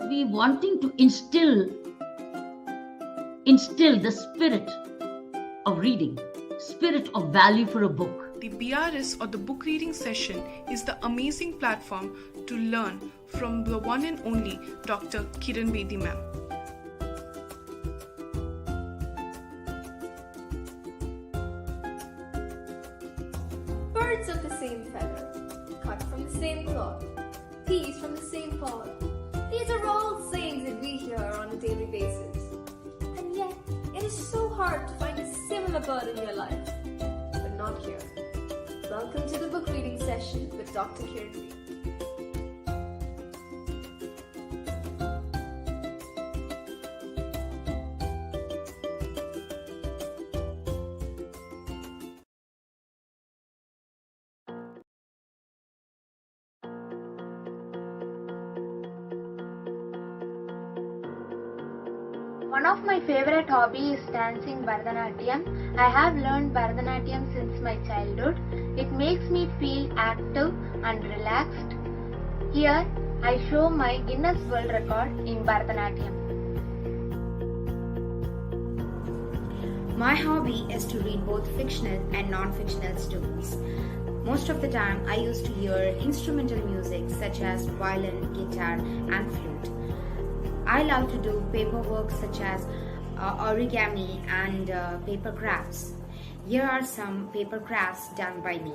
We wanting to instill the spirit of reading, spirit of value for a book. The BRS or the book reading session is the amazing platform to learn from the one and only Dr. Kiran Bedi ma'am. Birds of the same feather, cut from the same cloth, peas from the same pod. These are all sayings that we hear on a daily basis. And yet, it is so hard to find a similar bird in your life. But not here. Welcome to the book reading session with Dr. Kiran Bedi. One of my favorite hobbies is dancing Bharatanatyam. I have learned Bharatanatyam since my childhood. It makes me feel active and relaxed. Here, I show my Guinness World Record in Bharatanatyam. My hobby is to read both fictional and non-fictional stories. Most of the time, I used to hear instrumental music such as violin, guitar, and flute. I love to do paperwork such as origami and paper crafts. Here are some paper crafts done by me.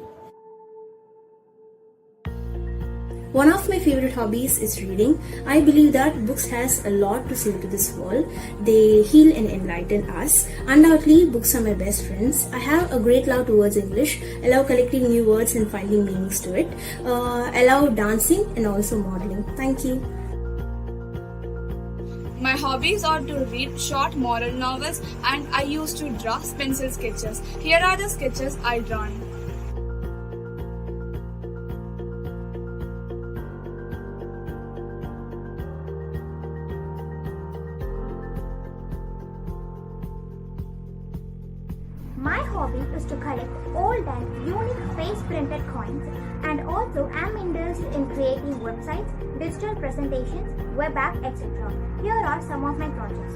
One of my favorite hobbies is reading. I believe that books has a lot to say to this world. They heal and enlighten us. Undoubtedly, books are my best friends. I have a great love towards English. I love collecting new words and finding meanings to it. I love dancing and also modeling. Thank you. My hobbies are to read short moral novels and I used to draw pencil sketches. Here are the sketches I drawn. My hobby is to collect old and unique face printed coins, and also am indulged in creating websites, digital presentations, web app, etc. Here are some of my projects.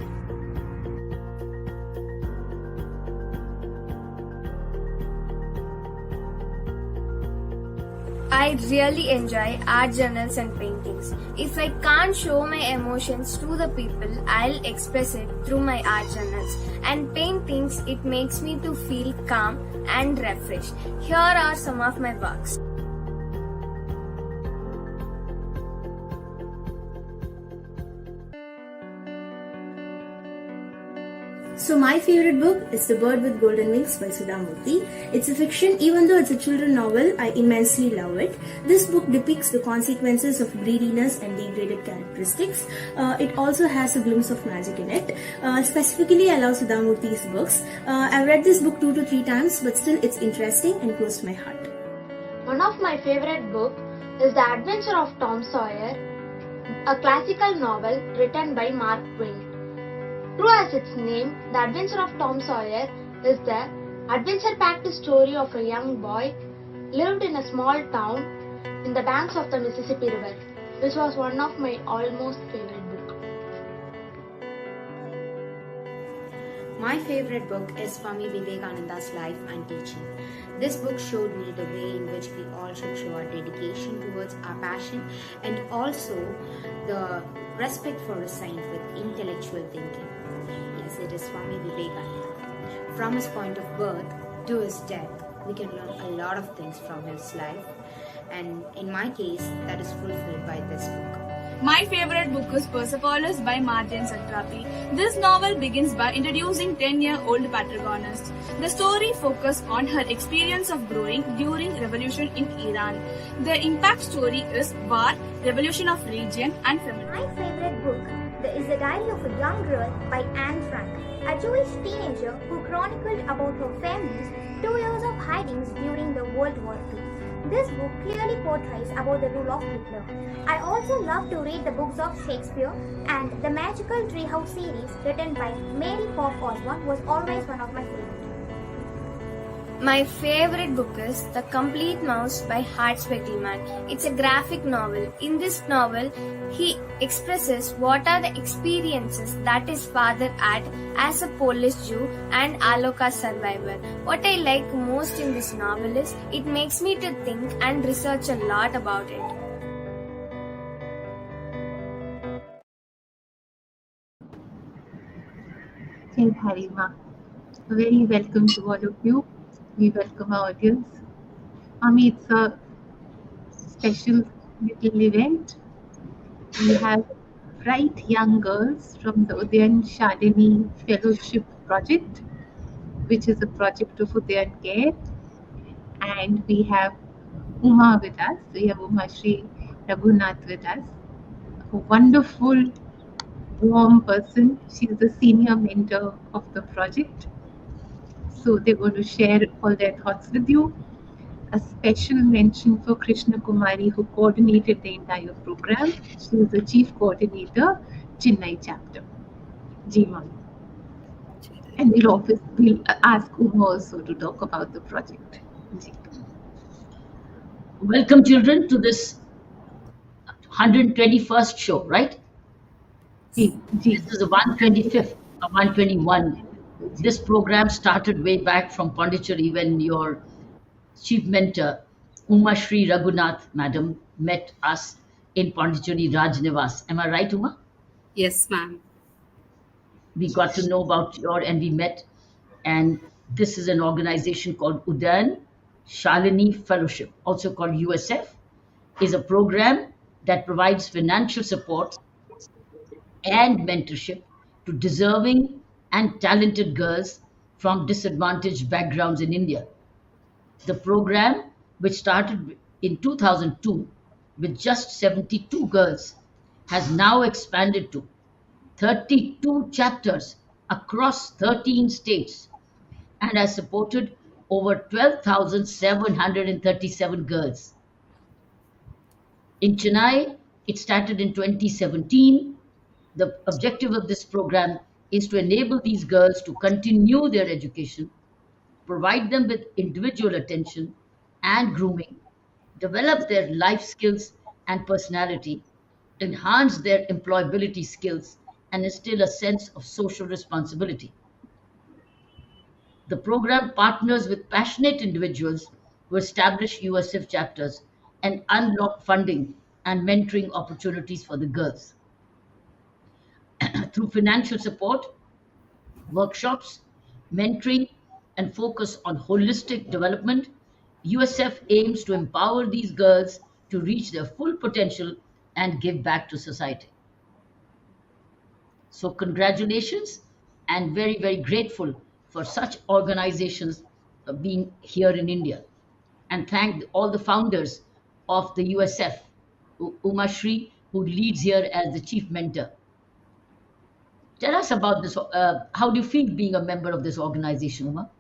I really enjoy art journals and paintings. If I can't show my emotions to the people, I'll express it through my art journals. And paintings, it makes me to feel calm and refreshed. Here are some of my works. So my favorite book is The Bird with Golden Wings by Sudha Murthy. It's a fiction, even though it's a children's novel, I immensely love it. This book depicts the consequences of greediness and degraded characteristics. It also has a glimpse of magic in it. Specifically, I love Sudha Murthy's books. I've read this book 2 to 3 times, but still it's interesting and close to my heart. One of my favorite books is The Adventure of Tom Sawyer, a classical novel written by Mark Twain. True as its name, The Adventure of Tom Sawyer is the adventure-packed story of a young boy lived in a small town in the banks of the Mississippi River, which was one of my almost favorite books. My favorite book is Swami Vivekananda's Life and Teaching. This book showed me the way in which we all should show our dedication towards our passion and also the respect for a saint with intellectual thinking. Yes, it is Swami Vivekananda. From his point of birth to his death, we can learn a lot of things from his life, and in my case, that is fulfilled by this book. My favorite book is Persepolis by Martin Satrapi. This novel begins by introducing 10-year-old protagonist. The story focuses on her experience of growing during revolution in Iran. The impact story is war, revolution of religion and feminism. My favorite book is The Diary of a Young Girl by Anne Frank, a Jewish teenager who chronicled about her family's 2 years of hidings during the World War II. This book clearly portrays about the rule of Hitler. I also love to read the books of Shakespeare, and the Magical Treehouse series written by Mary Pop Osborne was always one of my favorites. My favorite book is The Complete Mouse by Hart Spiegelman. It's a graphic novel. In this novel, he expresses what are the experiences that his father had as a Polish Jew and Holocaust survivor. What I like most in this novel is it makes me to think and research a lot about it. Jai Bharima. Very welcome to all of you. We welcome our audience. Mami, it's a special little event. We have bright young girls from the Udayan Shalini Fellowship Project, which is a project of Udayan Care. And we have Uma with us. We have Uma Shri Raghunath with us. A wonderful, warm person. She's the senior mentor of the project. So they're going to share all their thoughts with you. A special mention for Krishna Kumari, who coordinated the entire program. She is the chief coordinator, Chennai chapter. Ji ma'am. And we'll ask Uma also to talk about the project. Ji. Welcome, children, to this 121st show, right? Ji. This is the 125th or 121. This program started way back from Pondicherry when your chief mentor, Uma Shri Raghunath, madam, met us in Pondicherry Rajnivas. Am I right, Uma? Yes, ma'am. We got to know about and we met. And this is an organization called Udayan Shalini Fellowship, also called USF, is a program that provides financial support and mentorship to deserving and talented girls from disadvantaged backgrounds in India. The program, which started in 2002 with just 72 girls, has now expanded to 32 chapters across 13 states and has supported over 12,737 girls. In Chennai, it started in 2017. The objective of this program is to enable these girls to continue their education, provide them with individual attention and grooming, develop their life skills and personality, enhance their employability skills, and instill a sense of social responsibility. The program partners with passionate individuals who establish USF chapters and unlock funding and mentoring opportunities for the girls. Through financial support, workshops, mentoring, and focus on holistic development, USF aims to empower these girls to reach their full potential and give back to society. So, congratulations, and very, very grateful for such organizations being here in India. And thank all the founders of the USF, Uma Shri, who leads here as the chief mentor. Tell us about this. How do you feel being a member of this organization, Uma?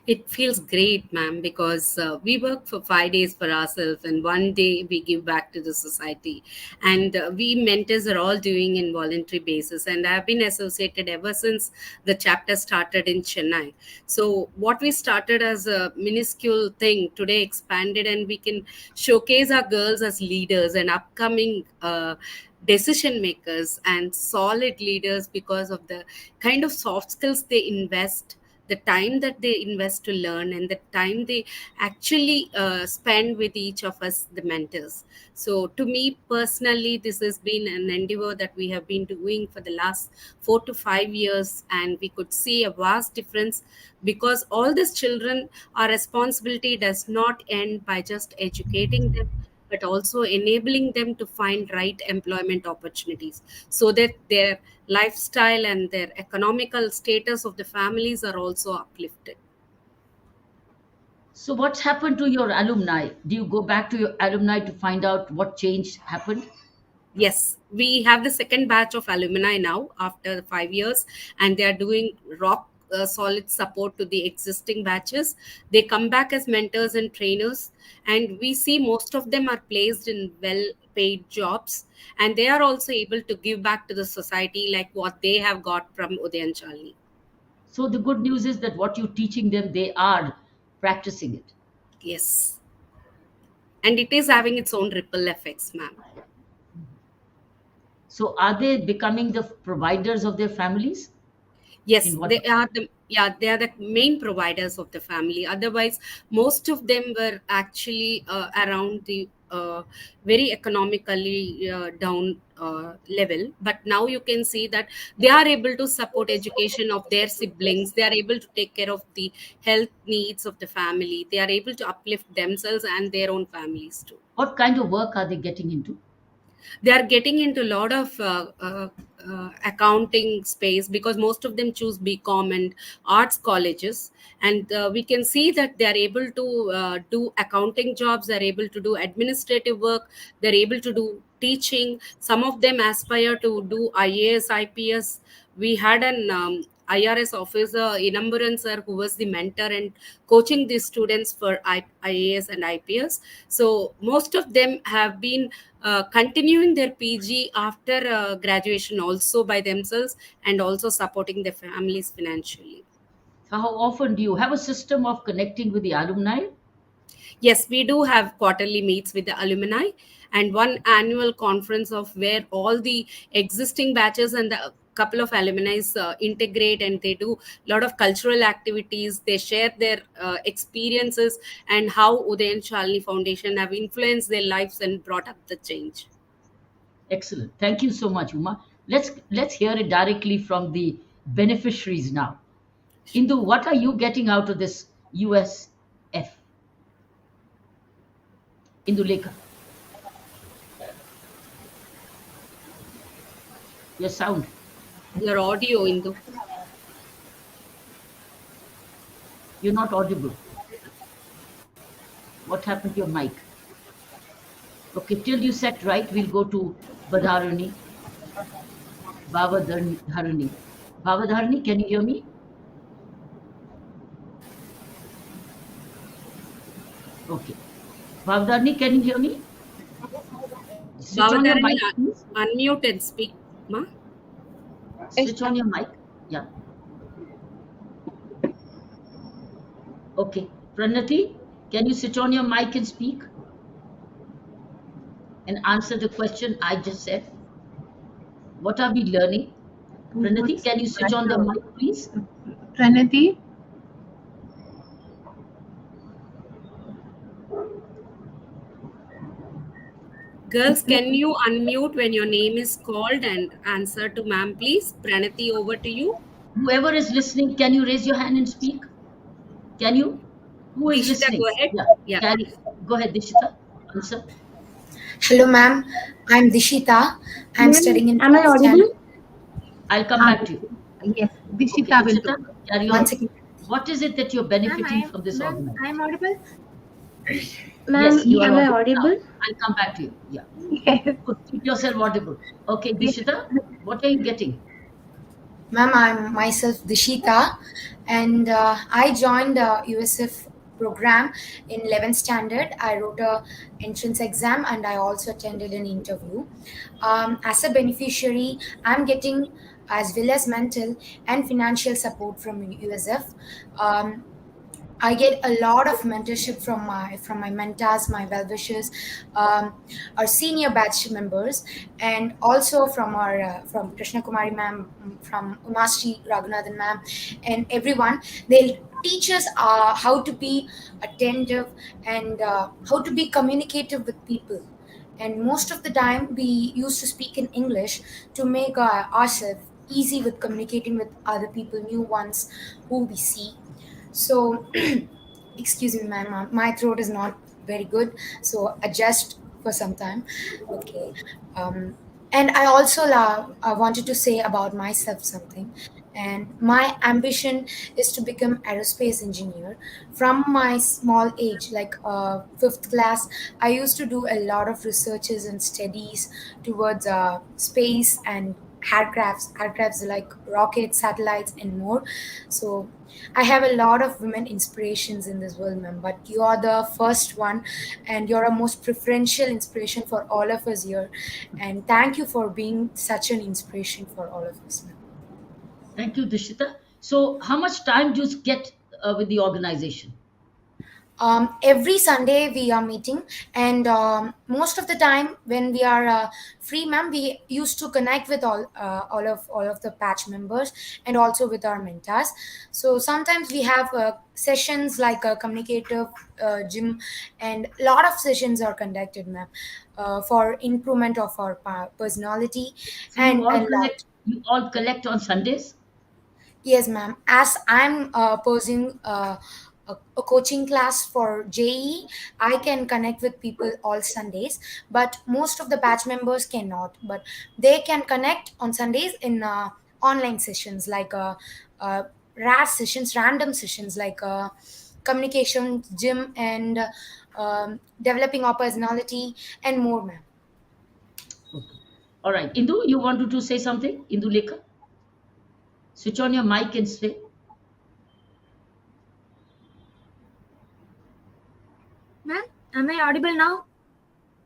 It feels great, ma'am, because we work for 5 days for ourselves and one day we give back to the society. And we mentors are all doing in voluntary basis. And I've been associated ever since the chapter started in Chennai. So what we started as a minuscule thing today expanded, and we can showcase our girls as leaders and upcoming decision makers and solid leaders because of the kind of soft skills they invest, the time that they invest to learn, and the time they actually spend with each of us, the mentors. So to me personally, this has been an endeavor that we have been doing for the last 4 to 5 years, and we could see a vast difference because all these children, our responsibility does not end by just educating them, but also enabling them to find right employment opportunities so that their lifestyle and their economical status of the families are also uplifted. So, what's happened to your alumni? Do you go back to your alumni to find out what change happened? Yes, we have the second batch of alumni now after 5 years, and they are doing rock solid support to the existing batches. They come back as mentors and trainers, and we see most of them are placed in well paid jobs, and they are also able to give back to the society like what they have got from Udayan Chalni. So, the good news is that what you're teaching them, they are practicing it. Yes, and it is having its own ripple effects, ma'am. So, are they becoming the providers of their families? Yes, In what? they are the main providers of the family. Otherwise, most of them were actually around the very economically down level. But now you can see that they are able to support education of their siblings. They are able to take care of the health needs of the family. They are able to uplift themselves and their own families too. What kind of work are they getting into? They are getting into a lot of accounting space because most of them choose bcom and arts colleges, and we can see that they are able to do accounting jobs, they are able to do administrative work, they're able to do teaching. Some of them aspire to do ias ips. We had an IRS officer, Inamburan sir, who was the mentor and coaching these students for IAS and IPS. So most of them have been continuing their PG after graduation also by themselves and also supporting their families financially. So, how often do you have a system of connecting with the alumni? Yes, we do have quarterly meets with the alumni and one annual conference of where all the existing batches and the couple of alumni integrate, and they do a lot of cultural activities. They share their experiences and how Udayan Shalini Foundation have influenced their lives and brought up the change. Excellent. Thank you so much, Uma. Let's hear it directly from the beneficiaries now. Indu, what are you getting out of this USF? Indulekha, your sound. Your audio in the You're not audible. What happened to your mic? Okay, till you set right, we'll go to Badharani, Bavadharani. Bavadharani, can you hear me? Okay. Bavadharani, can you hear me? Switch on your Bhavadharani, mic, please. unmute and speak, ma. Switch on your mic. Yeah. Okay. Pranati, can you switch on your mic and speak and answer the question I just said? What are we learning? Pranati, What's can you switch on the that? mic, please? Pranati? Girls, can you unmute when your name is called and answer to ma'am, please? Pranati, over to you. Whoever is listening, can you raise your hand and speak? Can you? Who is Dishita, listening? go ahead. Yeah. Yeah. Can go ahead, Dishita. Answer. Hello, ma'am. I'm Dishita. I'm Ma'am, studying in am I 12th audible? standard. I'll come back to you. Yes, Okay, Dishita will Dishita, do. carry One on. second. What is it that you're benefiting from this organization? I'm audible. Yes, Ma'am, you are am I audible now. audible? I'll come back to you. Yeah. Yes. Good. Keep yourself audible. Okay, Dishita, what are you getting? Ma'am, I'm myself Dishita, and I joined the USF program in 11th standard. I wrote a entrance exam and I also attended an interview. As a beneficiary, I'm getting as well as mental and financial support from USF. Um, I get a lot of mentorship from my mentors, my well wishers, our senior batch members, and also from our from Krishna Kumari ma'am, from Umashri Raghunathan ma'am, and everyone. They'll teach us how to be attentive and how to be communicative with people. And most of the time, we used to speak in English to make ourselves easy with communicating with other people, new ones who we see. So, excuse me, my throat is not very good. So, adjust for some time. Okay. Um, and I also wanted to say about myself something. And my ambition is to become aerospace engineer. From my small age, like fifth class, I used to do a lot of researches and studies towards space and aircrafts like rockets, satellites, and more. So I have a lot of women inspirations in this world, ma'am, but you are the first one, and you're a most preferential inspiration for all of us here. And thank you for being such an inspiration for all of us, ma'am. Thank you, Dishita. So, how much time do you get with the organization? Every Sunday we are meeting, and most of the time when we are free, ma'am, we used to connect with all of the patch members and also with our mentors. So sometimes we have sessions like a communicative gym, and a lot of sessions are conducted, ma'am, for improvement of our personality So, and a lot. you all collect on Sundays? Yes, ma'am. As I'm posing a coaching class for JE, I can connect with people all Sundays, but most of the batch members cannot. But they can connect on Sundays in online sessions like rare sessions, random sessions like communication, gym, and developing our personality and more, ma'am. Okay. All right. Indu, you wanted to say something? Indu Lekha? Switch on your mic and say. Ma'am, am I audible now?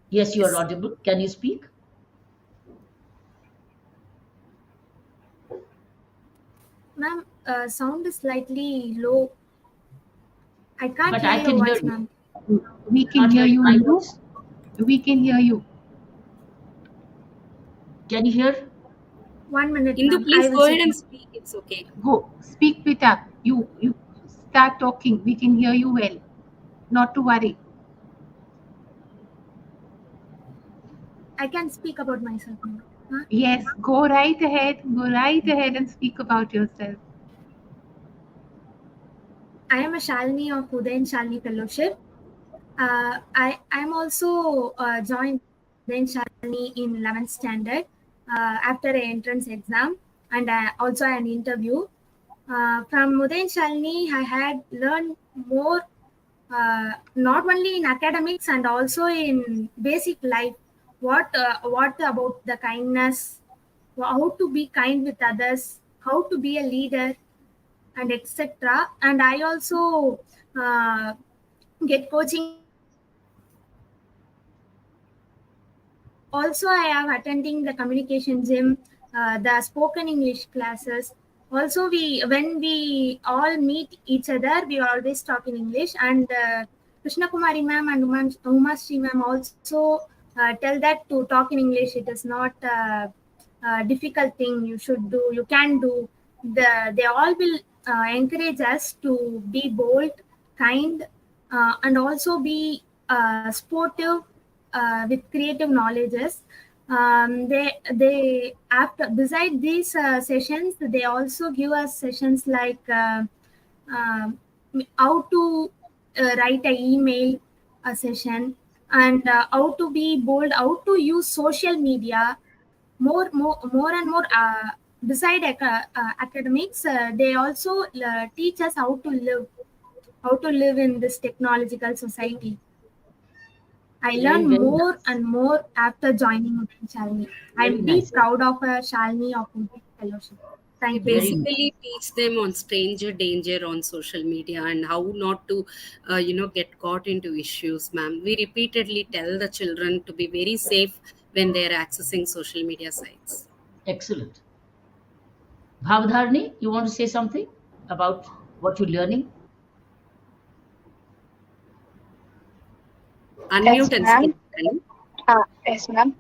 Yes, you are Yes. audible. Can you speak? Ma'am, sound is slightly low. I can't But hear I your can hear voice, you. ma'am. We You can can't hear hear you, my Indu. voice? We can hear you. Can you hear? 1 minute, Indu, ma'am. I please will go ahead check. and speak. It's okay. Go. Speak, Pita. You start talking. We can hear you well. Not to worry. I can speak about myself now. Huh? Yes, go right ahead. Go right ahead and speak about yourself. I am a Shalini of Udayan Shalini Fellowship. I'm also joined Udayan Shalini in 11th standard after an entrance exam and also an interview. From Udayan Shalini, I had learned more, not only in academics and also in basic life. What about the kindness, how to be kind with others, how to be a leader, and etc. And I also uh, get coaching in also I am attending the communication gym, the spoken English classes. Also we when we all meet each other, we always talk in English. And Krishna Kumari ma'am and Uma Shri ma'am also tell that to talk in English, it is not a difficult thing, you should do, you can do. They all will encourage us to be bold, kind, and also be sportive with creative knowledges. They after beside these sessions, they also give us sessions like um how to write an email a session, and how to be bold, how to use social media more and more. Beside academics, they also teach us how to live in this technological society. I Very, learn very more nice. and more after joining Udain Shalini. Very I'm deep nice. proud of a Shalini of Udain Fellowship. We Thank you, Very ma'am. nice. basically teach them on stranger danger on social media and how not to, get caught into issues, ma'am. We repeatedly tell the children to be very safe when they are accessing social media sites. Excellent. Bhavdharni, you want to say something about what you're learning? Yes, Unmute and ma'am. speak, Danny. Yes, ma'am.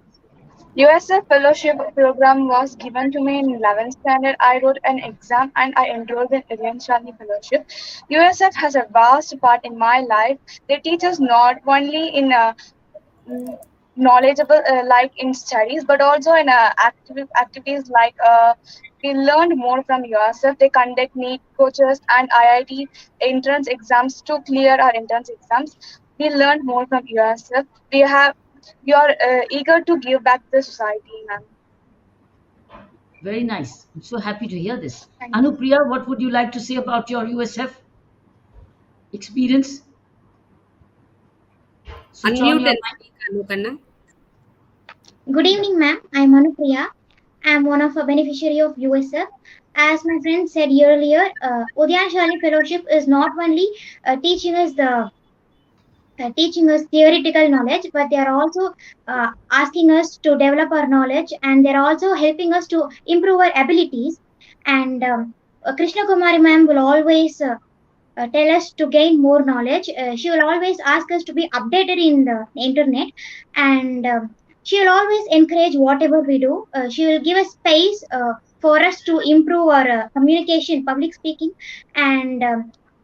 USF Fellowship program was given to me in 11th standard. I wrote an exam and I enrolled in Indian Shani Fellowship. USF has a vast part in my life. They teach us not only in mm, knowledgeable like in studies, but also in activities like we learned more from yourself. They conduct NEET coaches and IIT entrance exams to clear our entrance exams. We learned more from yourself. We have We are eager to give back to the society, ma'am. Very nice. I'm so happy to hear this. Thank you. Anupriya, what would you like to say about your USF experience? Switch on Unmute your and mic. speak, Anukanna. Good evening, ma'am. I'm Anupriya. I'm one of a beneficiary of USF. As my friend said earlier, Udyan Shali Fellowship is not only teaching us theoretical knowledge, but they are also asking us to develop our knowledge, and they're also helping us to improve our abilities. And Krishna Kumari ma'am will always tell us to gain more knowledge. She will always ask us to be updated in the internet, and she will always encourage whatever we do. She will give us space for us to improve our communication, public speaking, and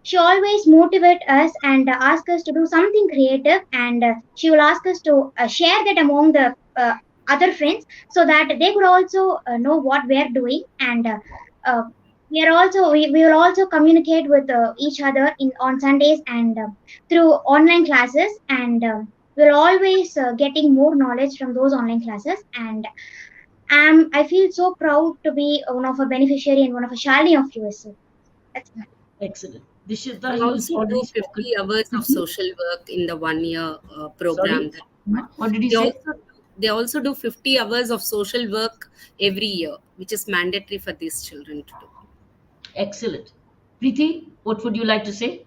she always motivate us and ask us to do something creative, and she will ask us to share that among the other friends so that they could also know what we are doing. And uh, we will also communicate with each other in on Sundays, and through online classes, and we're always getting more knowledge from those online classes. And I feel so proud to be one of a beneficiary and one of a Shalini of USA. That's it. Excellent. Dishita, They you've also do already spoken. 50 hours of Preeti? social work in the 1 year Sorry? program that we got. What did you They say? also they also do 50 hours of social work every year, which is mandatory for these children to do. Excellent. Preeti, what would you like to say?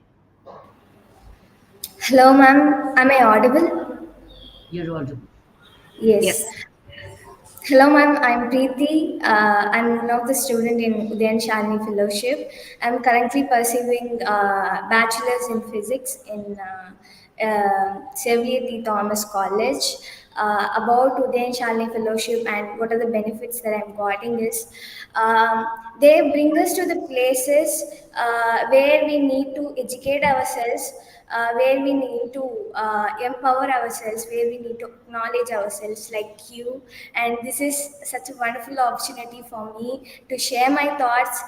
Hello, ma'am. Am I audible? You're audible. Yes. Yes. Hello, ma'am. I'm Preeti. I'm one of the student in Udayan Shalini Fellowship. I'm currently pursuing bachelor's in physics in Xavier T. Thomas College. About Udayan Shalini Fellowship and what are the benefits that I'm getting is um, they bring us to the places where we need to educate ourselves, where we need to empower ourselves, where we need to acknowledge ourselves like you. And this is such a wonderful opportunity for me to share my thoughts,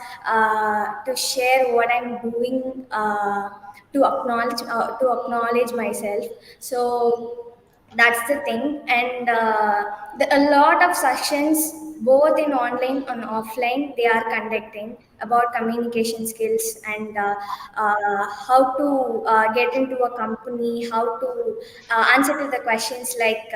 to share what I'm doing, to acknowledge myself. So that's the thing. And a lot of sessions both in online and offline they are conducting about communication skills, and how to get into a company, how to answer to the questions like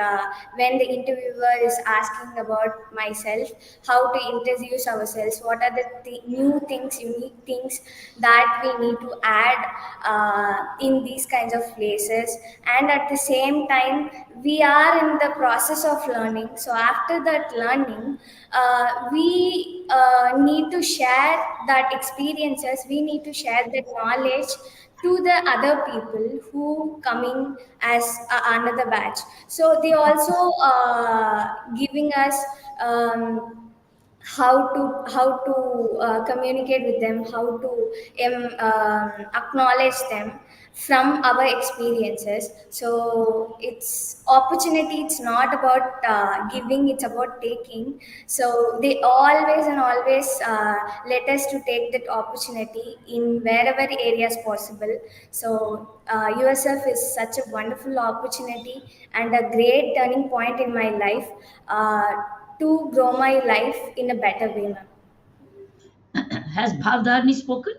when the interviewer is asking about myself, how to introduce ourselves, what are the new things, unique things that we need to add in these kinds of places. And at the same time we are in the process of learning, so after that learning we need to share that experiences, we need to share that knowledge to the other people who coming as another batch. So they also giving us how to communicate with them, how to acknowledge them from our experiences. So it's opportunity, it's not about giving, it's about taking. So they always and always let us to take that opportunity in wherever areas possible. So USF is such a wonderful opportunity and a great turning point in my life, to grow my life in a better way, ma'am. Has Bhavdharni spoken?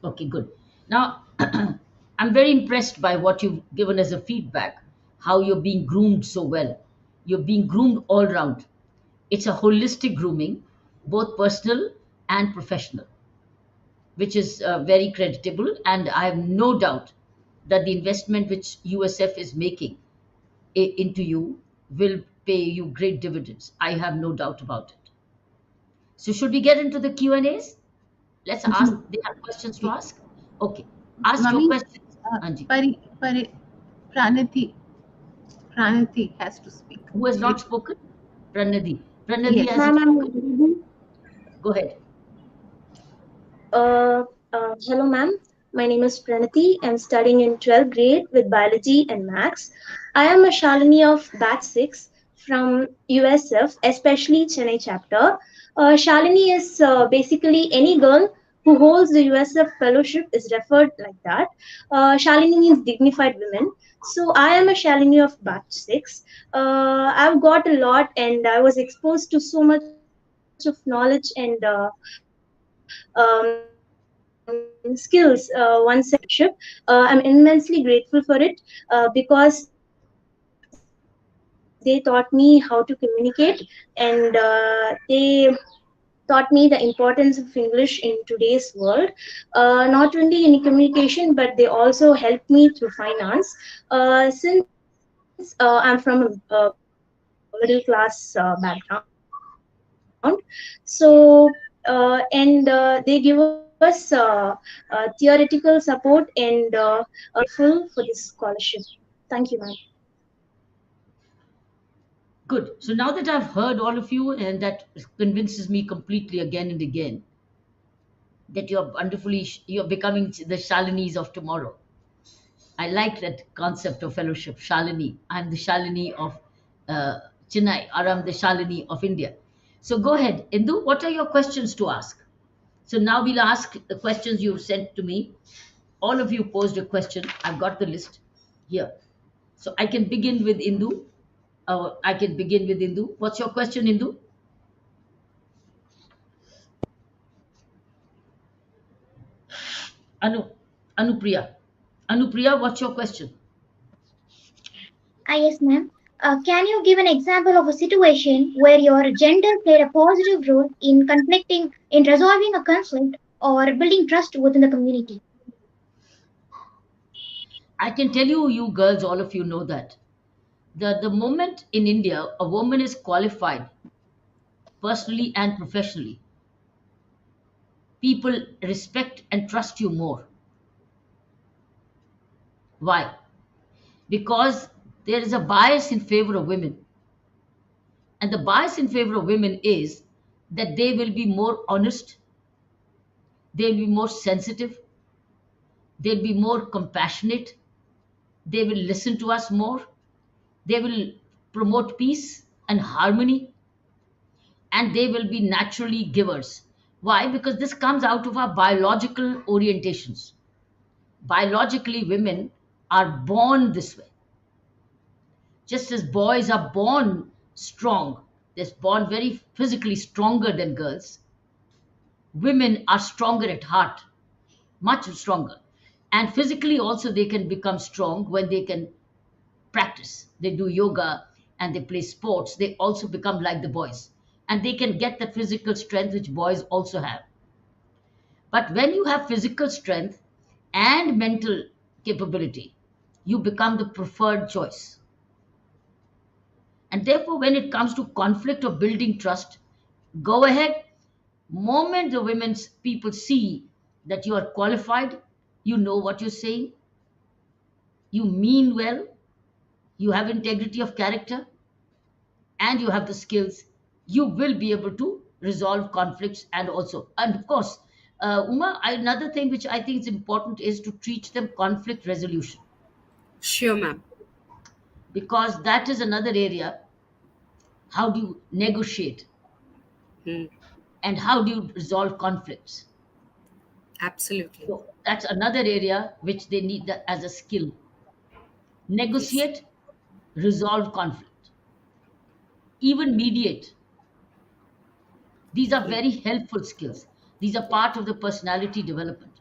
Okay, good. Now, I'm very impressed by what you've given as a feedback, how you're being groomed so well. You're being groomed all round. It's a holistic grooming, both personal and professional, which is very creditable. And I have no doubt that the investment which USF is making into you will pay you great dividends. I have no doubt about it. So, should we get into the Q&As? Let's ask. No. They have questions to Okay. ask. Okay, ask your Mummy, questions, Anji. Pranati, Pranati has to speak. Who has not spoken? Pranadi. Pranadi Yes. hasn't Ma'am, I'm spoken. audible. Go ahead. Hello, ma'am. My name is Pranati. I'm studying in 12th grade with biology and maths. I am a Shalini of Batch 6 from USF, especially Chennai chapter. Shalini is basically any girl who holds the USF fellowship is referred like that. Shalini means dignified women. So I am a Shalini of batch 6. I've got a lot and I was exposed to so much of knowledge and skills once I joined the fellowship. I'm immensely grateful for it because they taught me how to communicate and they taught me the importance of English in today's world. Not only in communication, but they also helped me through finance. Since I'm from a middle class background, so and they give us theoretical support and grateful for this scholarship. Thank you, ma'am. Good. So now that I've heard all of you, and that convinces me completely again and again that you're becoming the Shalinis of tomorrow. I like that concept of fellowship, Shalini. I'm the Shalini of uh, Chennai, or I'm the Shalini of India. So go ahead, Indu. What are your questions to ask? So now we'll ask the questions you've sent to me. All of you posed a question. I've got the list here. So I can begin with Indu. I can begin with Indu. What's your question, Indu? Anu, Anupriya. Anupriya, what's your question? Yes, ma'am. Can you give an example of a situation where your gender played a positive role in in resolving a conflict or building trust within the community? I can tell you, you girls, all of you know that. The moment in India a woman is qualified personally and professionally, people respect and trust you more. Why? Because there is a bias in favor of women. And the bias in favor of women is that they will be more honest, they'll be more sensitive, they'll be more compassionate, they will listen to us more, they will promote peace and harmony, and they will be naturally givers. Why? Because this comes out of our biological orientations. Biologically, women are born this way. Just as boys are born strong, they're born very physically stronger than girls, women are stronger at heart, much stronger. And physically also, they can become strong when they can practice. They do yoga and they play sports. They also become like the boys. And they can get the physical strength which boys also have. But when you have physical strength and mental capability, you become the preferred choice. And therefore, when it comes to conflict or building trust, go ahead. Moment the women's people see that you are qualified, you know what you're saying, you mean well, you have integrity of character, and you have the skills, you will be able to resolve conflicts. And of course, another thing which I think is important is to teach them conflict resolution, Sure, ma'am. because that is another area. How do you negotiate Hmm. and how do you resolve conflicts? Absolutely. So that's another area which they need that as a skill. Yes. Negotiate, resolve conflict, even mediate. These are Hmm. very helpful skills. These are part of the personality development.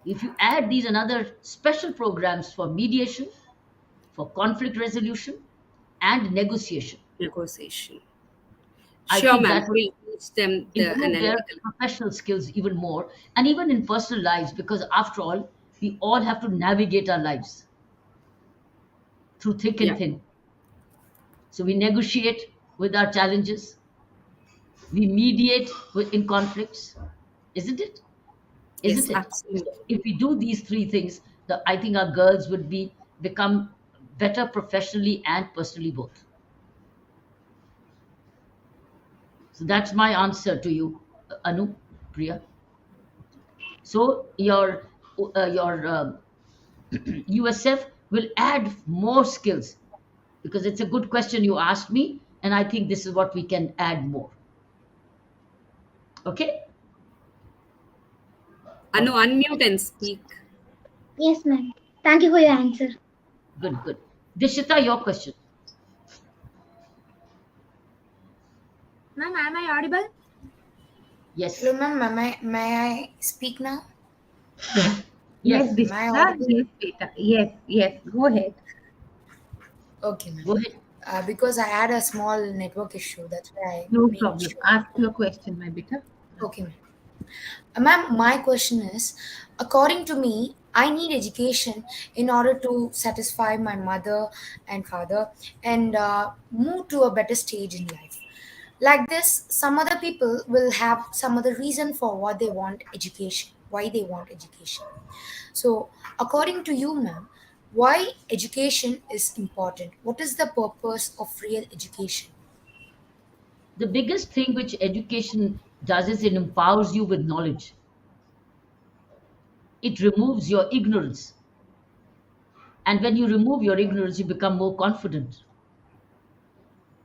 If you add these and other special programs for mediation, for conflict resolution, and negotiation, Negotiation. I Sure, think ma'am. that will We'll teach them the improve their analytical. professional skills even more, and even in personal lives, because after all, we all have to navigate our lives through thick and Yeah. thin. So we negotiate with our challenges, we mediate in conflicts, isn't it? Yes, Isn't it? So absolutely. if we do these three things, I think our girls would become better professionally and personally both. So that's my answer to you, Anu, Priya. So your USF will add more skills, because it's a good question you asked me, and I think this is what we can add more. Okay. Anu, unmute and speak. Yes, ma'am. Thank you for your answer. Good, good. Dishita, your question. Ma'am, am I audible? Hello, Yes, ma'am. May I speak now? Yes, yes. Am I Dishita. audible? Yes, beta. Yes, yes. Go ahead. Okay, ma'am. Go ahead. Because I had a small network issue, that's why I No made problem. sure. Ask your question, my beta. Okay, ma'am. Ma'am, my question is, according to me, I need education in order to satisfy my mother and father and move to a better stage in life. Like this, some other people will have some other reason for what they want education, why they want education. So, according to you, ma'am, why education is important? What is the purpose of real education? The biggest thing which education does is it empowers you with knowledge. It removes your ignorance. And when you remove your ignorance, you become more confident.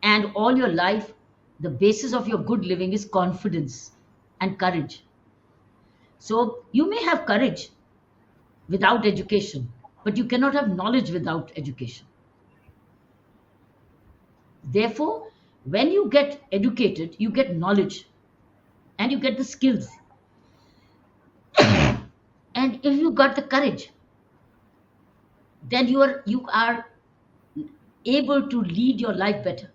And all your life, the basis of your good living is confidence and courage. So you may have courage without education, but you cannot have knowledge without education. Therefore, when you get educated, you get knowledge and you get the skills. And if you got the courage, then you are able to lead your life better.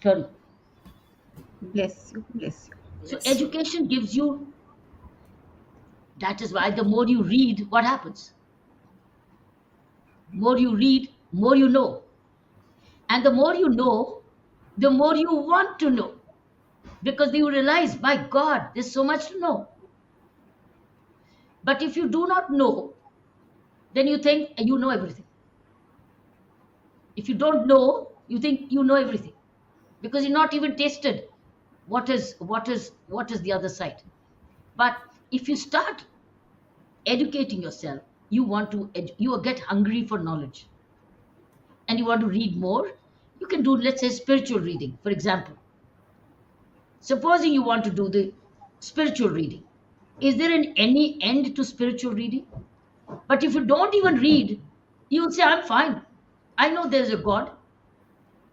Sorry. Bless you. Bless you. So Bless you. education gives you, that is why the more you read, what happens? More you read, more you know. And the more you know, the more you want to know. Because you realize, my God, there's so much to know. But if you do not know, then you think you know everything. If you don't know, you think you know everything. Because you're not even tasted what is the other side. But if you start educating yourself, you will get hungry for knowledge and you want to read more. You can do, let's say, spiritual reading, for example. Supposing you want to do the spiritual reading, is there any end to spiritual reading? But if you don't even read, you will say, I'm fine. I know there's a God,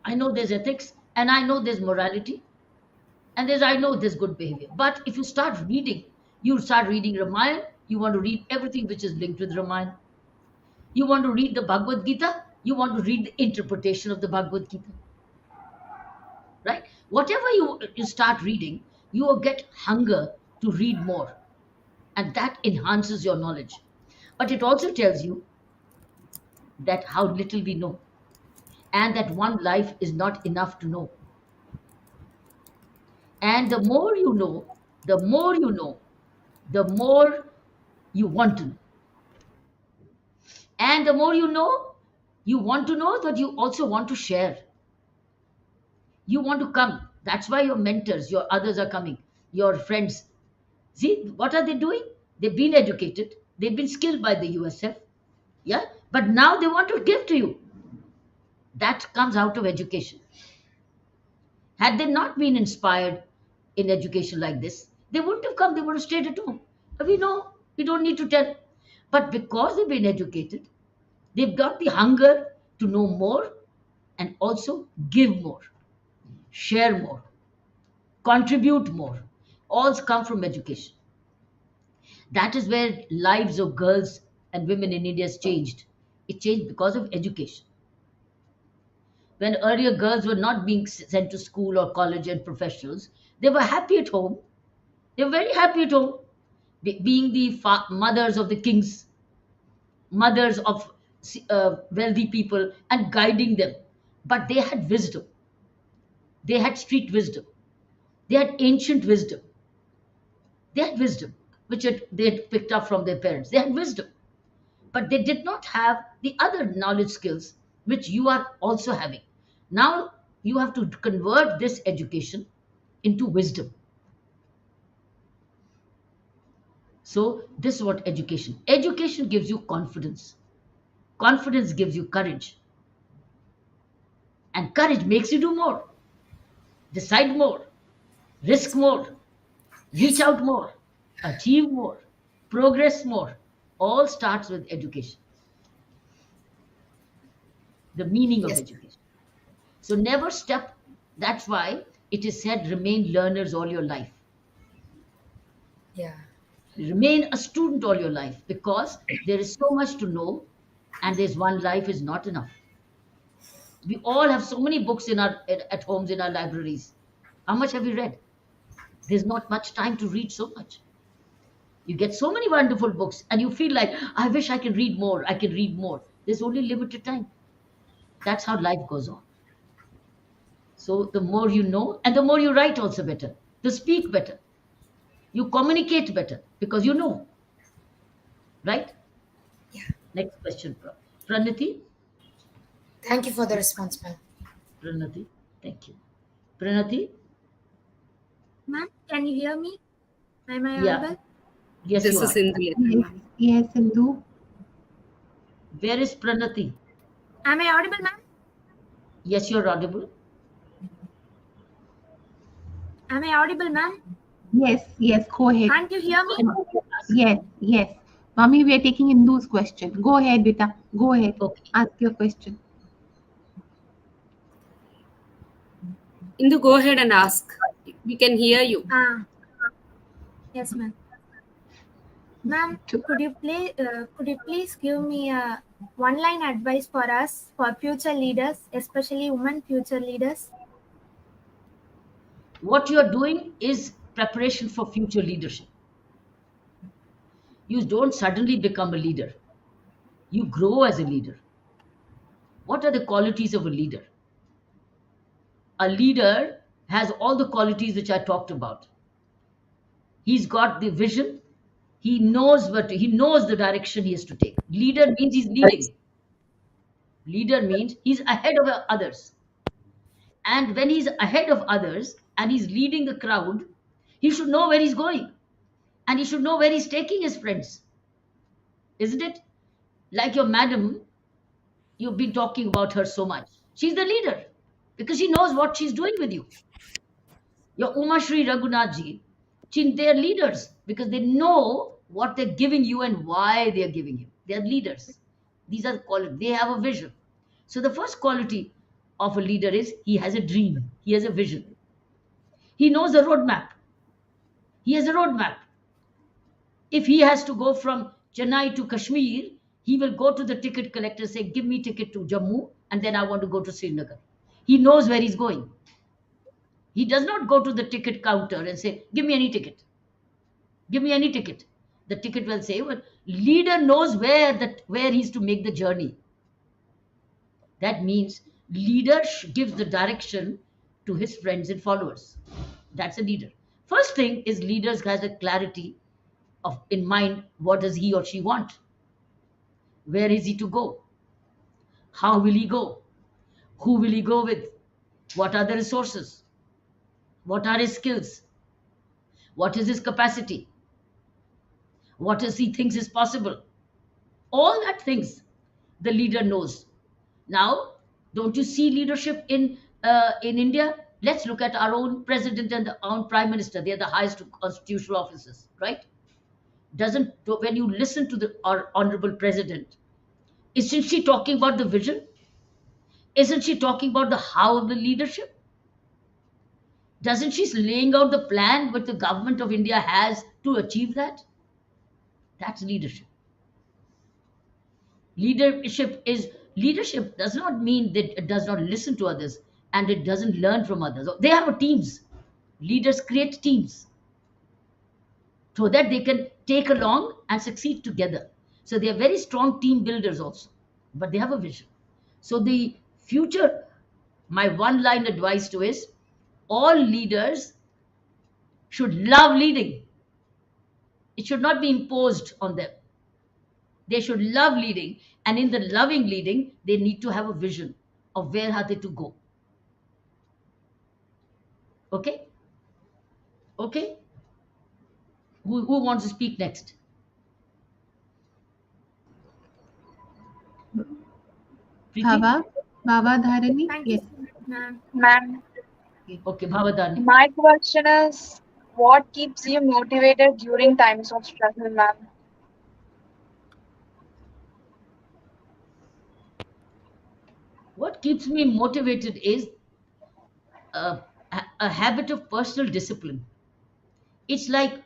I know there's ethics, and I know there's morality, and I know there's good behavior. But if you start reading, you start reading Ramayana, you want to read everything which is linked with Ramayana. You want to read the Bhagavad Gita, you want to read the interpretation of the Bhagavad Gita, right? Whatever you start reading, you will get hunger to read more, and that enhances your knowledge. But it also tells you that how little we know, and that one life is not enough to know. And the more you know, the more you know, the more you want to know. And the more you know, you want to know, but you also want to share. You want to come. That's why your mentors, your others are coming, your friends. See, what are they doing? They've been educated, they've been skilled by the USF, yeah, but now they want to give to you. That comes out of education. Had they not been inspired in education like this, they wouldn't have come, they would have stayed at home. But we know, we don't need to tell. But because they've been educated, they've got the hunger to know more and also give more, share more, contribute more. All come from education. That is where lives of girls and women in India has changed. It changed because of education. When earlier girls were not being sent to school or college and professionals, they were happy at home. They were very happy at home, being the mothers of the kings, mothers of wealthy people, and guiding them. But they had wisdom. They had street wisdom. They had ancient wisdom. They had wisdom, which they had picked up from their parents. They had wisdom. But they did not have the other knowledge skills which you are also having. Now you have to convert this education into wisdom. So this is what education gives you confidence. Confidence gives you courage, and courage makes you do more, decide more, risk more, reach out more, achieve more, progress more. All starts with education, the meaning of Yes. education. So never step. That's why it is said remain learners all your life. Yeah. Remain a student all your life because there is so much to know and there's one life is not enough. We all have so many books in our at homes in our libraries. How much have we read? There's not much time to read so much. You get so many wonderful books and you feel like I wish I can read more, I can read more. There's only limited time. That's how life goes on. So the more you know and the more you write also better, to speak better, you communicate better because you know, right? Next question, Pranati. Thank you for the response, ma'am. Pranati, thank you. Pranati, Ma'am, can you hear me? Am I yeah, audible? yes, you This is are. Induleta, Yes, ma'am. yes, Sindhu. Where is Pranati? Am I audible, ma'am? Yes, you're audible. Am I audible, ma'am? Yes, yes, go ahead. Can't you hear me? Yes, yes. Mommy, we are taking Indu's question. Go ahead, beta. Go ahead. Okay. Ask your question. Indu, go ahead and ask. We can hear you. Yes, ma'am. Ma'am, could you please give me a one-line advice for us, for future leaders, especially women future leaders? What you're doing is preparation for future leadership. You don't suddenly become a leader, you grow as a leader. What are the qualities of a leader? A leader has all the qualities which I talked about. He's got the vision, he knows the direction he has to take. Leader means he's leading. Leader means he's ahead of others. And when he's ahead of others and he's leading the crowd, he should know where he's going and he should know where he's taking his friends, isn't it? Like your madam, you've been talking about her so much. She's the leader because she knows what she's doing with you. Your Uma Shri Raghunathji, they're leaders because they know what they're giving you and why they're giving you. They're leaders. These are the qualities. They have a vision. So the first quality of a leader is he has a dream. He has a vision. He knows a roadmap. He has a roadmap. If he has to go from Chennai to Kashmir, he will go to the ticket collector, say, give me ticket to Jammu, and then I want to go to Srinagar. He knows where he's going. He does not go to the ticket counter and say, give me any ticket. Give me any ticket. The ticket will say, well, leader knows where he's to make the journey. That means leader gives the direction to his friends and followers. That's a leader. First thing is leaders has a clarity of in mind what does he or she want, where is he to go, how will he go, who will he go with, what are the resources, what are his skills, what is his capacity, what is he thinks is possible. All that things the leader knows. Now, don't you see leadership in India? Let's look at our own president and our own prime minister. They are the highest constitutional officers, right? Doesn't when you listen to our honorable president, isn't she talking about the vision? Isn't she talking about the how of the leadership? Doesn't she laying out the plan what the government of India has to achieve that? That's leadership. Leadership does not mean that it does not listen to others and it doesn't learn from others. They have teams. Leaders create teams so that they can take along and succeed together. So they are very strong team builders also, but they have a vision. So the future, my one line advice to is all leaders should love leading. It should not be imposed on them. They should love leading, and in the loving leading, they need to have a vision of where are they to go. Okay? Okay? Who wants to speak next? Preeti? Baba, Baba Dharani. Thank you Yes. so much, ma'am. Ma'am. Okay. Okay, Bhavadani. My question is, what keeps you motivated during times of struggle, ma'am? What keeps me motivated is a habit of personal discipline. It's like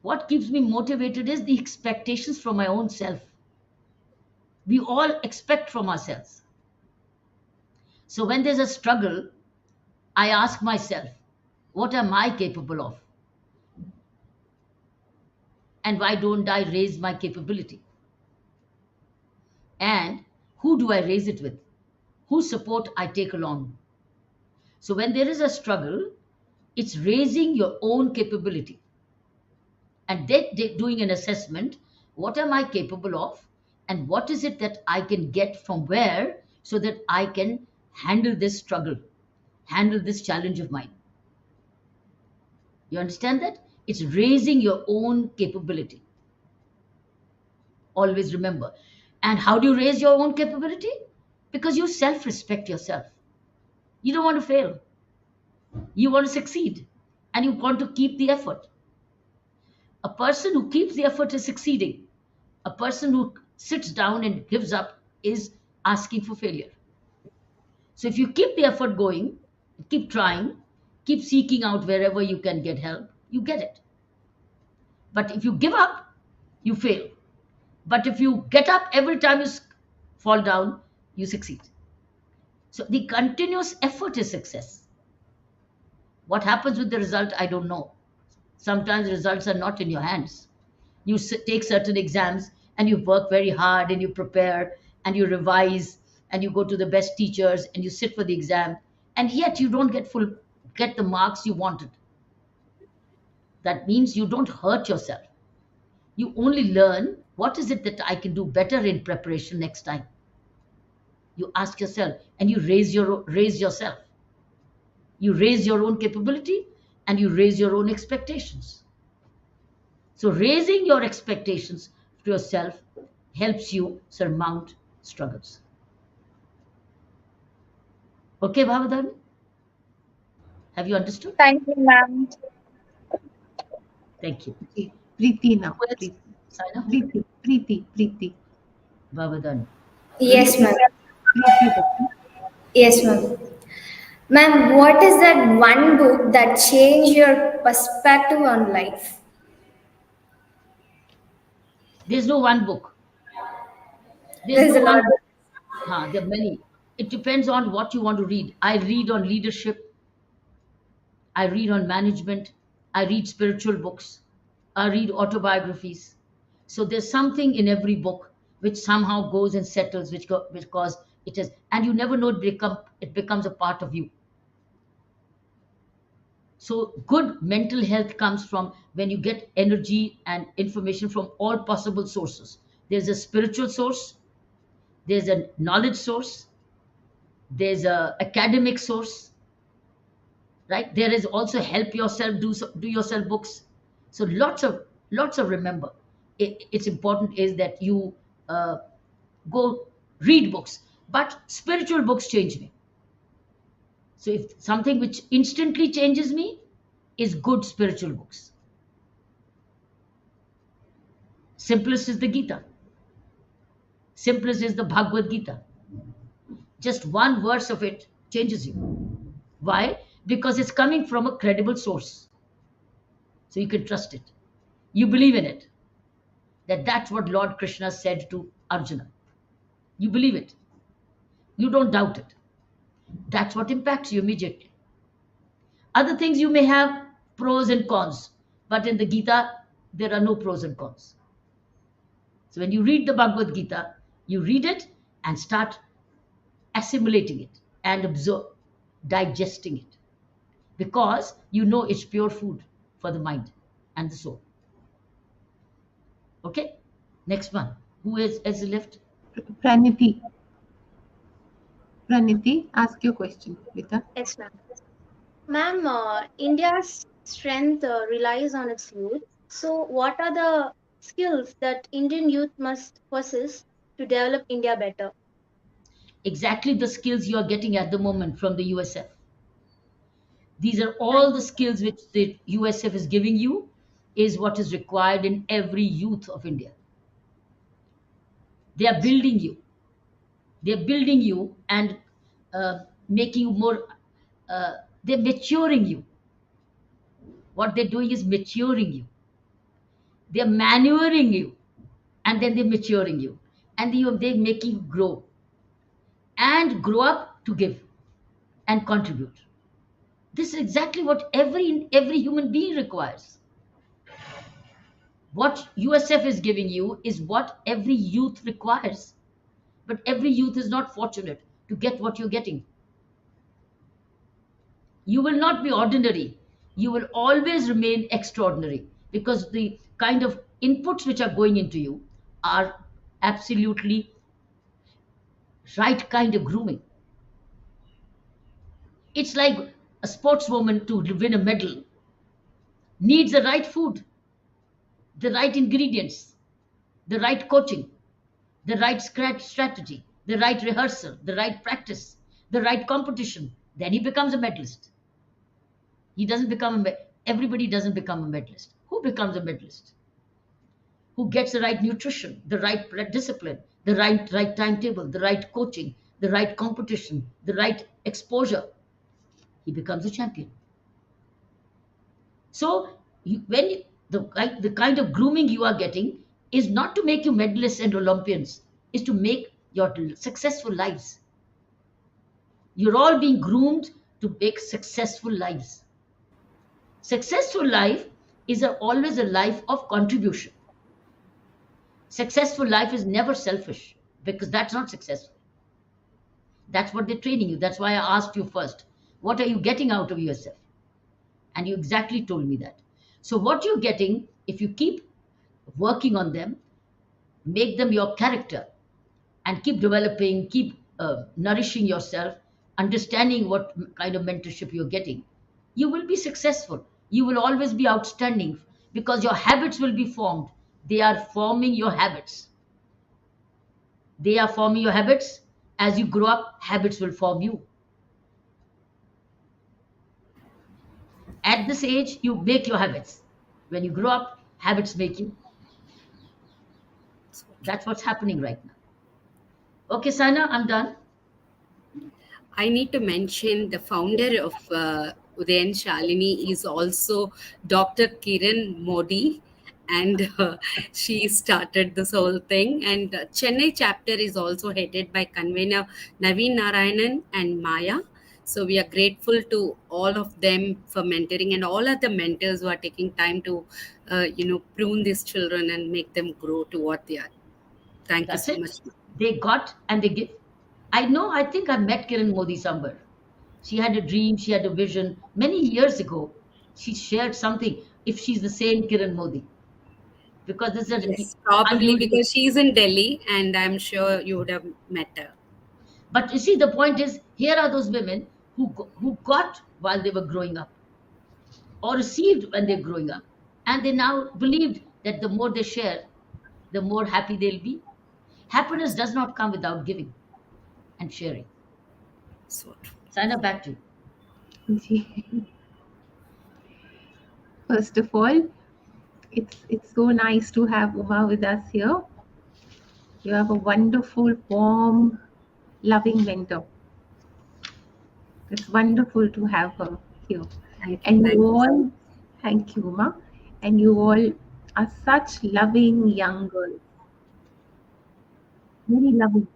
what keeps me motivated is the expectations from my own self. We all expect from ourselves. So when there's a struggle, I ask myself, what am I capable of? And why don't I raise my capability? And who do I raise it with? Whose support I take along? So when there is a struggle, it's raising your own capability and then doing an assessment. What am I capable of? And what is it that I can get from where so that I can handle this struggle, handle this challenge of mine? You understand that? It's raising your own capability. Always remember. And how do you raise your own capability? Because you self respect yourself. You don't want to fail, you want to succeed, and you want to keep the effort. A person who keeps the effort is succeeding. A person who sits down and gives up is asking for failure. So if you keep the effort going, keep trying, keep seeking out wherever you can get help, you get it. But if you give up, you fail. But if you get up every time you fall down, you succeed. So the continuous effort is success. What happens with the result, I don't know. Sometimes results are not in your hands. You take certain exams and you work very hard and you prepare and you revise and you go to the best teachers and you sit for the exam, and yet you don't get the marks you wanted. That means you don't hurt yourself. You only learn what is it that I can do better in preparation next time. You ask yourself and you raise yourself. You raise your own capability and you raise your own expectations. So raising your expectations to yourself helps you surmount struggles. Okay, Bhavadan? Have you understood? Thank you, ma'am. Thank you. Okay. Preeti now. Who else? Preeti. Saina, who? Preeti. Bhavadan. Will you Yes, please? ma'am. Preeti Bachchan. Yes, ma'am. Ma'am, what is that one book that changed your perspective on life? There's no one book. There's There's no a one lot. book. There are many. It depends on what you want to read. I read on leadership. I read on management. I read spiritual books. I read autobiographies. So there's something in every book which somehow goes and settles, because it is, and you never know it becomes a part of you. So good mental health comes from when you get energy and information from all possible sources. There's a spiritual source, there's a knowledge source, there's a academic source, right? There is also help yourself do yourself books. So lots of remember. It's important is that you uh, go read books, but spiritual books change me. So if something which instantly changes me is good spiritual books. Simplest is the Gita. Simplest is the Bhagavad Gita. Just one verse of it changes you. Why? Because it's coming from a credible source. So you can trust it. You believe in it. That's what Lord Krishna said to Arjuna. You believe it. You don't doubt it. That's what impacts you immediately. Other things you may have pros and cons, but in the Gita, there are no pros and cons. So when you read the Bhagavad Gita, you read it and start assimilating it and absorb, digesting it, because you know it's pure food for the mind and the soul. Okay, next one. Who is left? Praniti. Praniti, ask your question, Rita. Yes, ma'am. Ma'am, India's strength relies on its youth. So, what are the skills that Indian youth must possess to develop India better? Exactly the skills you are getting at the moment from the USF. These are all the skills which the USF is giving you, is what is required in every youth of India. They are building you. They're building you and making you more, they're maturing you. What they're doing is maturing you. They're manuring you, and then they're maturing you. And they're making you grow and grow up to give and contribute. This is exactly what every human being requires. What USF is giving you is what every youth requires. But every youth is not fortunate to get what you're getting. You will not be ordinary. You will always remain extraordinary because the kind of inputs which are going into you are absolutely right kind of grooming. It's like a sportswoman to win a medal needs the right food, the right ingredients, the right coaching, the right strategy, the right rehearsal, the right practice, the right competition. Then he becomes a medalist. He doesn't become everybody doesn't become a medalist. Who becomes a medalist? Who gets the right nutrition, the right discipline, the right timetable, the right coaching, the right competition, the right exposure. He becomes a champion. So the kind of grooming you are getting is not to make you medalists and Olympians, is to make your successful lives. You're all being groomed to make successful lives. Successful life is always a life of contribution. Successful life is never selfish because that's not successful. That's what they're training you. That's why I asked you first, what are you getting out of yourself? And you exactly told me that. So, what you're getting, if you keep working on them, make them your character, and keep developing, keep nourishing yourself, understanding what kind of mentorship you're getting, you will be successful. You will always be outstanding because your habits will be formed. They are forming your habits. They are forming your habits. As you grow up, habits will form you. At this age, you make your habits. When you grow up, habits make you. That's what's happening right now. Okay, Sana, I'm done. I need to mention the founder of Udayan Shalini is also Dr. Kiran Modi, and she started this whole thing. And Chennai chapter is also headed by convener Naveen Narayanan and Maya. So we are grateful to all of them for mentoring and all of the mentors who are taking time to, prune these children and make them grow to what they are. Thank you That's so it. much. They got and they give. I know, I think I met Kiran Modi somewhere. She had a dream, she had a vision. Many years ago, she shared something, if she's the same Kiran Modi. Because this is an Yes, probably unusual. because she's in Delhi, and I'm sure you would have met her. But you see, the point is, here are those women who got while they were growing up or received when they're growing up. And they now believed that the more they share, the more happy they'll be. Happiness does not come without giving and sharing. So true. Sign up back to you. First of all, it's so nice to have Uma with us here. You have a wonderful, warm, loving mentor. It's wonderful to have her here. Thank you. And Thank you you. all, thank you, Uma. And you all are such loving young girls. Very loving.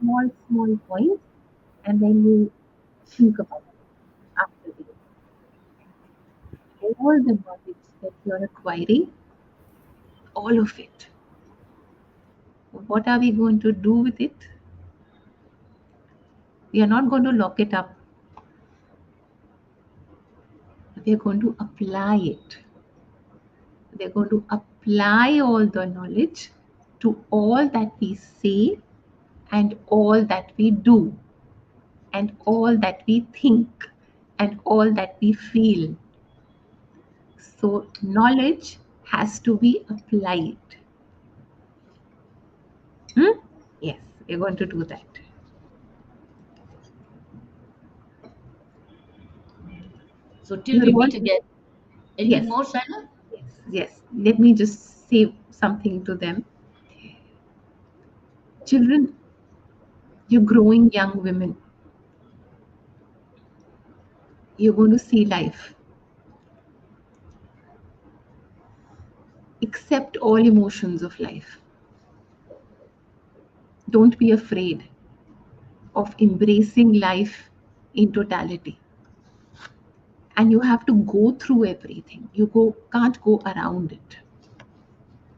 Small, small points, and then you think about it after this. All the knowledge that you're acquiring, all of it. What are we going to do with it? We are not going to lock it up. We are going to apply it. We are going to apply all the knowledge to all that we say and all that we do and all that we think and all that we feel. So, knowledge has to be applied. Yes, we're going to do that. So till You're we all, meet again. Anything yes, more, Sana? yes, yes. Let me just say something to them. Children, you're growing young women. You're going to see life. Accept all emotions of life. Don't be afraid of embracing life in totality. And you have to go through everything. Can't go around it.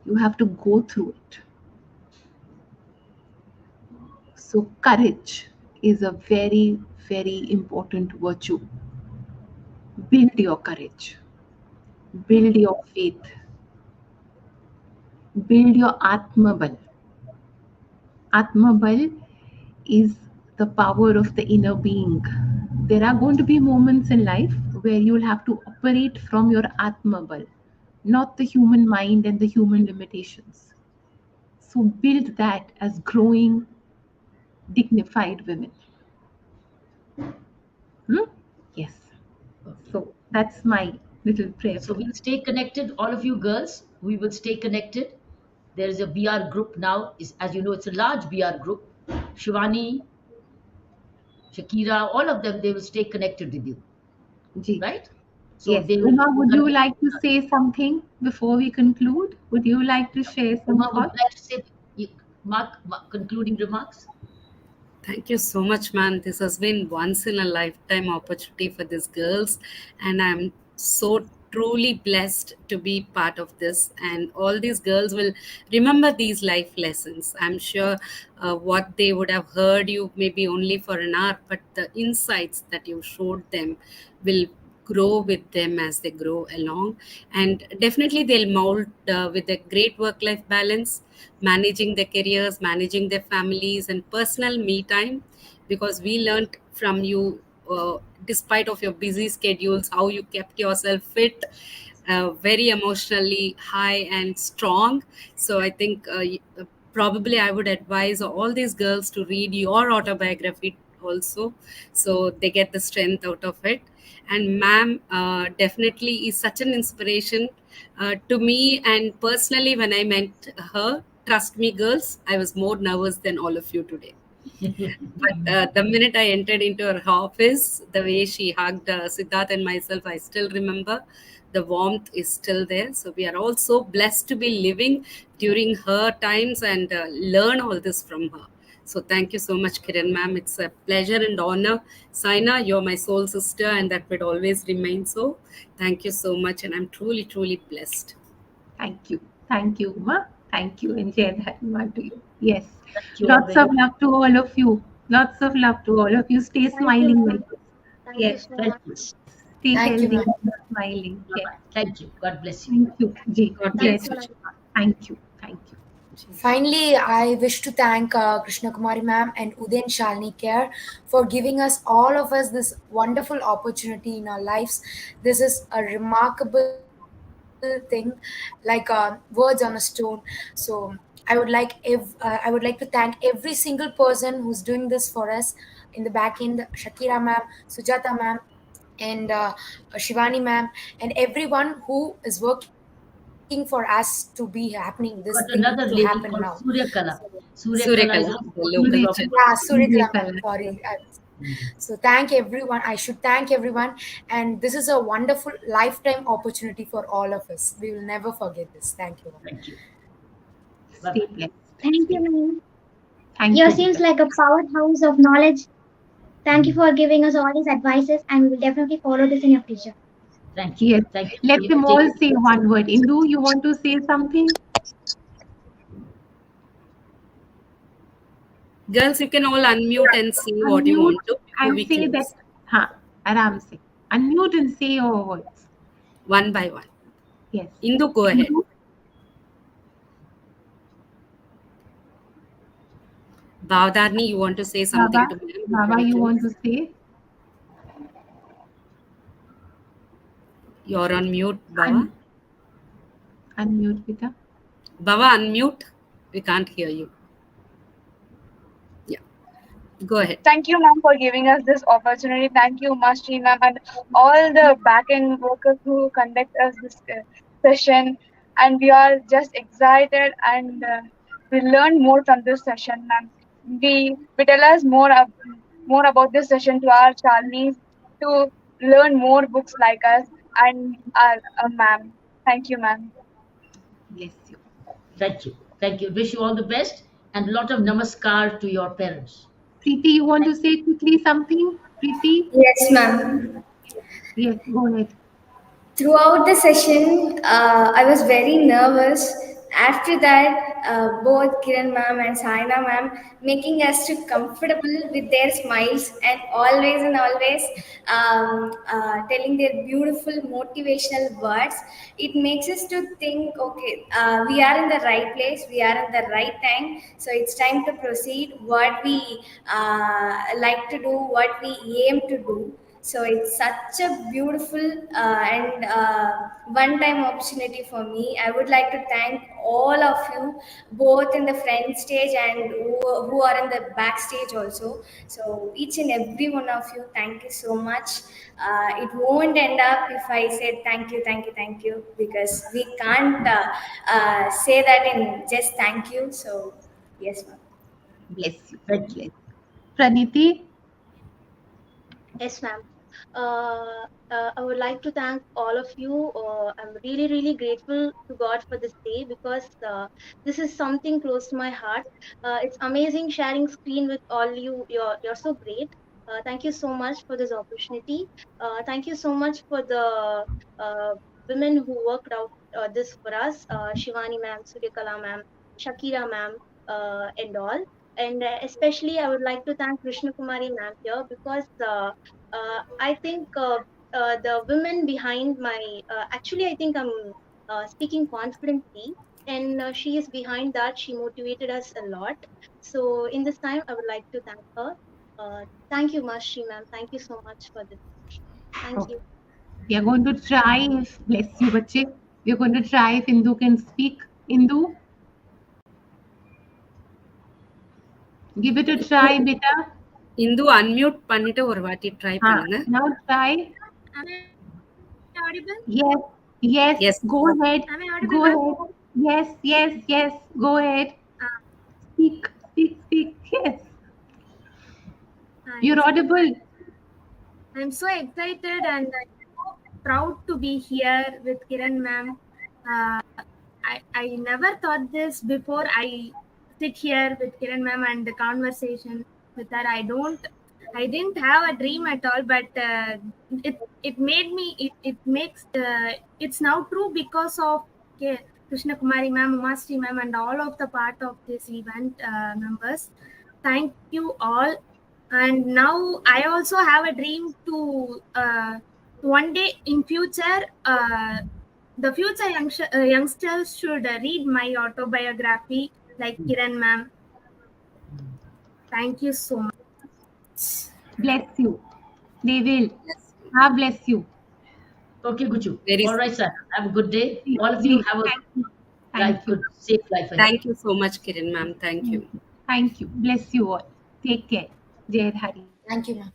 You have to go through it. So courage is a very, very important virtue. Build your courage. Build your faith. Build your Atma Bal. Atma Bal is the power of the inner being. There are going to be moments in life where you'll have to operate from your Atma Bal, not the human mind and the human limitations. So build that as growing, dignified women. Hmm? Yes. So that's my little prayer So for we'll you. stay connected, all of you girls. We will stay connected. There is a BR group now. Is, as you know, it's a large BR group. Shivani, Shakira, all of them, they will stay connected with you, Ji. right? So Yes. they will Uma, would you continue. like to say something before we conclude? Would you like to share some Uma, would you thoughts? like to say concluding remarks? Thank you so much, man. This has been once in a lifetime opportunity for these girls, and I'm so truly blessed to be part of this. And all these girls will remember these life lessons. I'm sure what they would have heard you maybe only for an hour, but the insights that you showed them will grow with them as they grow along, and definitely they'll mold with a great work life balance, managing their careers, managing their families and personal me time, because we learned from you, despite of your busy schedules, how you kept yourself fit, very emotionally high and strong. So I think probably I would advise all these girls to read your autobiography also, so they get the strength out of it. And ma'am definitely is such an inspiration to me, and personally when I met her, trust me girls, I was more nervous than all of you today. But the minute I entered into her office, the way she hugged Siddharth and myself, I still remember. The warmth is still there. So we are all so blessed to be living during her times and learn all this from her. So thank you so much, Kiran ma'am. It's a pleasure and honor. Saina, you're my soul sister, and that would always remain so. Thank you so much, and I'm truly, truly blessed. Thank you. Thank you, Uma. Thank you, and Jai Dharma to you. Yes. Thank you all Lots very of much. love to all of you. Lots of love to all of you. Stay Thank you, smiling, my ma'am. dear. Thank you Yes. so Thank you. much. Stay Thank you, healthy ma'am. and smiling. Bye Yes. bye. Thank you. God bless you. Thank you, Ji. God Jai Thank bless you, you. ma'am. Dharma. Thank you. Thank you. Finally, I wish to thank Krishna Kumari ma'am and Udain Shalini Care for giving us all of us this wonderful opportunity in our lives. This is a remarkable thing, like words on a stone. So I would like to thank every single person who's doing this for us in the back end, Shakira ma'am, Sujata ma'am, and Shivani ma'am, and everyone who is working for us to be happening this thing to Got happen now. another lady So called Surya Kala. Surya Kala is Surekala, also the working local with Suri, our channel. yeah, organization. Surikala Suri ma'am, Kala. sorry. Yes. So thank everyone. I should thank everyone, and this is a wonderful lifetime opportunity for all of us. We will never forget this. Thank you. Thank you. Bye Stay bye. blessed. Thank you, Stay. ma'am. Thank Yours you, seems dear. like a powerhouse of knowledge. Thank you for giving us all these advices, and we will definitely follow this in your future. Thank you. Yes. Thank you Let for them all taking say one word. Indu, you want to say something? Girls, you can all unmute and see what you Unmute want to before and we say that. close, Ha, Aram se. Unmute and say your words. one by one. Yes. Indu, go ahead. Indu, Bhavdarni, you want to say Baba, something to me before Baba, we you want close? to say? You're on mute, Bava. Un- Unmute, Pita. Bava, unmute. We can't hear you. Yeah. Go ahead. Thank you, ma'am, for giving us this opportunity. Thank you, Mastery, ma'am, and all the back-end workers who conduct us this session. And we are just excited, and we learn more from this session, ma'am. We tell us more about this session to our Charlies to learn more books like us and our ma'am. Thank you, ma'am. Bless you. Thank you. Thank you. Wish you all the best and a lot of namaskar to your parents. Preeti, you want to say quickly something? Preeti? Yes, ma'am. Yes, go ahead. Throughout the session, I was very nervous. After that, both Kiran ma'am and Saina ma'am making us to comfortable with their smiles and always telling their beautiful motivational words. It makes us to think, okay, we are in the right place, we are in the right time, so it's time to proceed. What we like to do, what we aim to do, so it's such a beautiful and one-time opportunity for me. I would like to thank all of you, both in the front stage and who are in the backstage also. So each and every one of you, thank you so much. It won't end up if I said thank you, because we can't say that in just thank you. So yes, ma'am. Bless you. Thank you. Bless. Praniti? Yes, ma'am. I would like to thank all of you. I'm really, really grateful to God for this day, because this is something close to my heart. It's amazing sharing screen with all you. You're so great. Thank you so much for this opportunity. Thank you so much for the uh, women who worked out this for us, Shivani ma'am, Suryakala ma'am, Shakira ma'am, and all. And especially, I would like to thank Krishna Kumari ma'am here, because I think the women behind my actually, I think I'm speaking confidently, and she is behind that. She motivated us a lot. So in this time, I would like to thank her. Thank you, Mashi ma'am. Thank you so much for this. Thank Okay. you. We are going to try if, bless you, bache. We are going to try if Indu can speak. Indu, give it a try, beta. Hindu unmute பண்ணிட்டு ஒரு வாட்டி try பண்ணுங்க. Now try. Am I audible? Yes, yes, Yes. go ahead. Am I audible, Go ma'am? ahead. Yes, yes, yes, go ahead. Ah, Speak, speak, speak. Yes, you're yes, ma'am. audible. I'm so excited and I'm so proud to be here with Kiran ma'am. Uh, I never thought this before. I sit here with Kiran ma'am and the conversation with her. I didn't have a dream at all, but it made me. It makes it's now true because of Krishna Kumari ma'am, Umastri ma'am, and all of the part of this event members. Thank you all. And now I also have a dream to one day in future. The future youngsters should read my autobiography like Kiran ma'am. Thank you so much. Bless you. They will. Yes. Ah, bless you. Okay, Guchu. Very All right, sir. Have a good day. Thank All of you have a you. life, Thank you. good, safe life ahead. Thank you so much, Kiran ma'am. Thank you. Thank you. Thank you. Bless you all. Take care. Jai Hari. Thank you, ma'am.